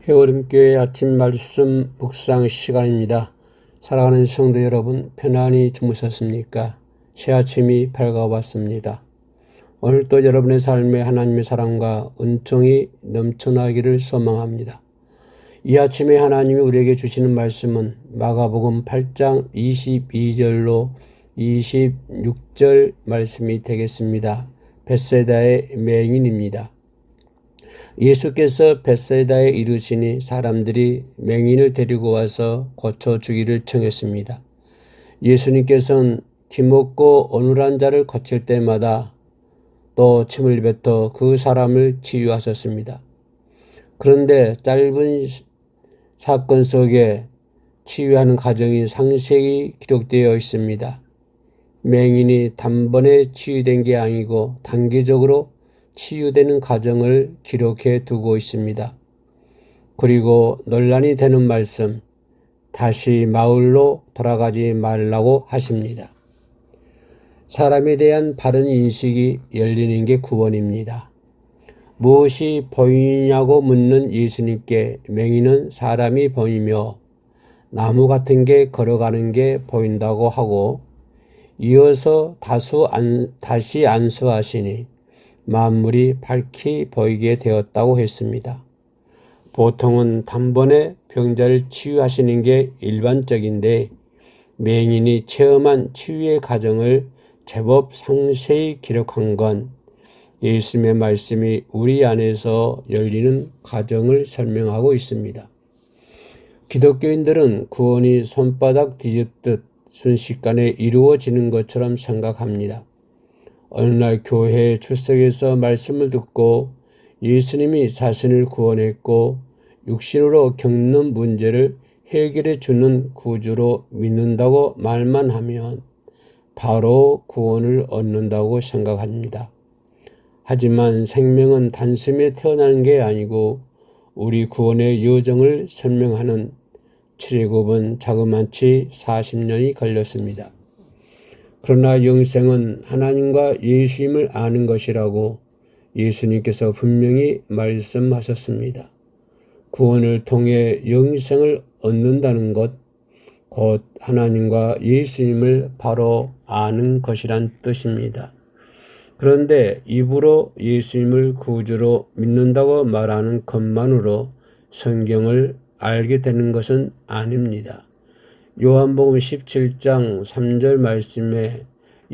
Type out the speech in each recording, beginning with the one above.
해오림교회 아침 말씀 묵상 시간입니다. 사랑하는 성도 여러분, 편안히 주무셨습니까? 새 아침이 밝아왔습니다. 오늘도 여러분의 삶에 하나님의 사랑과 은총이 넘쳐나기를 소망합니다. 이 아침에 하나님이 우리에게 주시는 말씀은 마가복음 8장 22절로 26절 말씀이 되겠습니다. 벳세다의 맹인입니다. 예수께서 벳세다에 이르시니 사람들이 맹인을 데리고 와서 고쳐주기를 청했습니다. 예수님께서는 기먹고 어눌한 자를 고칠 때마다 또 침을 뱉어 그 사람을 치유하셨습니다. 그런데 짧은 사건 속에 치유하는 과정이 상세히 기록되어 있습니다. 맹인이 단번에 치유된 게 아니고 단계적으로 치유되는 과정을 기록해 두고 있습니다. 그리고 논란이 되는 말씀, 다시 마을로 돌아가지 말라고 하십니다. 사람에 대한 바른 인식이 열리는 게 구원입니다. 무엇이 보이냐고 묻는 예수님께 맹인은 사람이 보이며 나무 같은 게 걸어가는 게 보인다고 하고 이어서 다시 안수하시니 만물이 밝히 보이게 되었다고 했습니다. 보통은 단번에 병자를 치유하시는 게 일반적인데 맹인이 체험한 치유의 과정을 제법 상세히 기록한 건 예수님의 말씀이 우리 안에서 열리는 과정을 설명하고 있습니다. 기독교인들은 구원이 손바닥 뒤집듯 순식간에 이루어지는 것처럼 생각합니다. 어느 날 교회에 출석해서 말씀을 듣고 예수님이 자신을 구원했고 육신으로 겪는 문제를 해결해 주는 구주로 믿는다고 말만 하면 바로 구원을 얻는다고 생각합니다. 하지만 생명은 단숨에 태어나는 게 아니고 우리 구원의 여정을 설명하는 출애굽은 자그마치 40년이 걸렸습니다. 그러나 영생은 하나님과 예수님을 아는 것이라고 예수님께서 분명히 말씀하셨습니다. 구원을 통해 영생을 얻는다는 것, 곧 하나님과 예수님을 바로 아는 것이란 뜻입니다. 그런데 입으로 예수님을 구주로 믿는다고 말하는 것만으로 성경을 알게 되는 것은 아닙니다. 요한복음 17장 3절 말씀에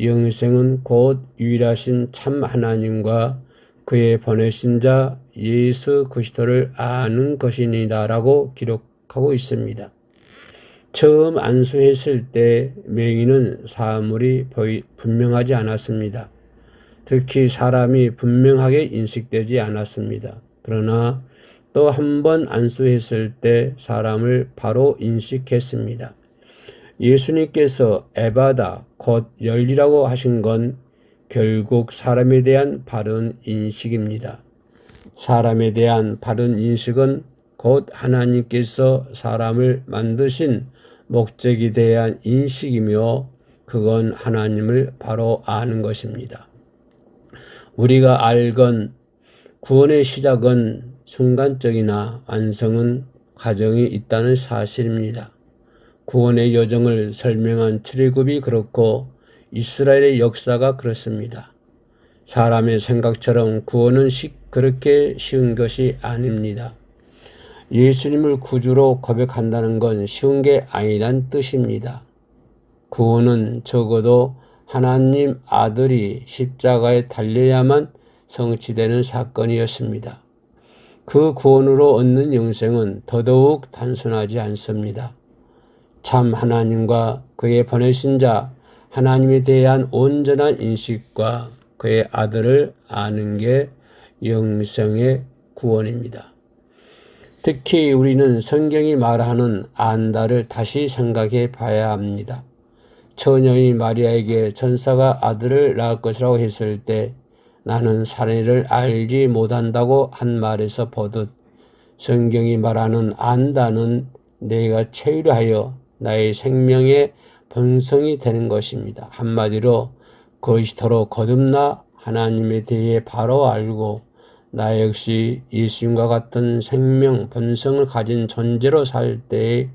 영생은 곧 유일하신 참 하나님과 그의 보내신 자 예수 그리스도를 아는 것이니다라고 기록하고 있습니다. 처음 안수했을 때 맹인은 사물이 분명하지 않았습니다. 특히 사람이 분명하게 인식되지 않았습니다. 그러나 또 한 번 안수했을 때 사람을 바로 인식했습니다. 예수님께서 에바다 곧 열리라고 하신 건 결국 사람에 대한 바른 인식입니다. 사람에 대한 바른 인식은 곧 하나님께서 사람을 만드신 목적에 대한 인식이며 그건 하나님을 바로 아는 것입니다. 우리가 알건 구원의 시작은 순간적이나 완성은 과정이 있다는 사실입니다. 구원의 여정을 설명한 출애굽이 그렇고 이스라엘의 역사가 그렇습니다. 사람의 생각처럼 구원은 그렇게 쉬운 것이 아닙니다. 예수님을 구주로 고백한다는 건 쉬운 게 아니란 뜻입니다. 구원은 적어도 하나님 아들이 십자가에 달려야만 성취되는 사건이었습니다. 그 구원으로 얻는 영생은 더더욱 단순하지 않습니다. 참 하나님과 그의 보내신 자 하나님에 대한 온전한 인식과 그의 아들을 아는 게 영생의 구원입니다. 특히 우리는 성경이 말하는 안다를 다시 생각해 봐야 합니다. 처녀인 마리아에게 천사가 아들을 낳을 것이라고 했을 때 나는 사내를 알지 못한다고 한 말에서 보듯 성경이 말하는 안다는 내가 체류하여 나의 생명의 본성이 되는 것입니다. 한마디로 그리스도로 거듭나 하나님에 대해 바로 알고 나 역시 예수님과 같은 생명, 본성을 가진 존재로 살 때에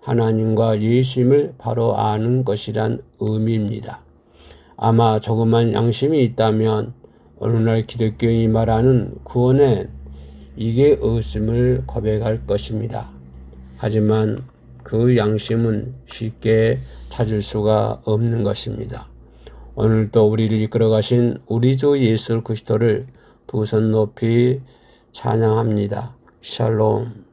하나님과 예수님을 바로 아는 것이란 의미입니다. 아마 조그만 양심이 있다면 오늘날 기독교인이 말하는 구원엔 이게 없음을 고백할 것입니다. 하지만 그 양심은 쉽게 찾을 수가 없는 것입니다. 오늘도 우리를 이끌어 가신 우리 주 예수 그리스도를 두 손 높이 찬양합니다. 샬롬.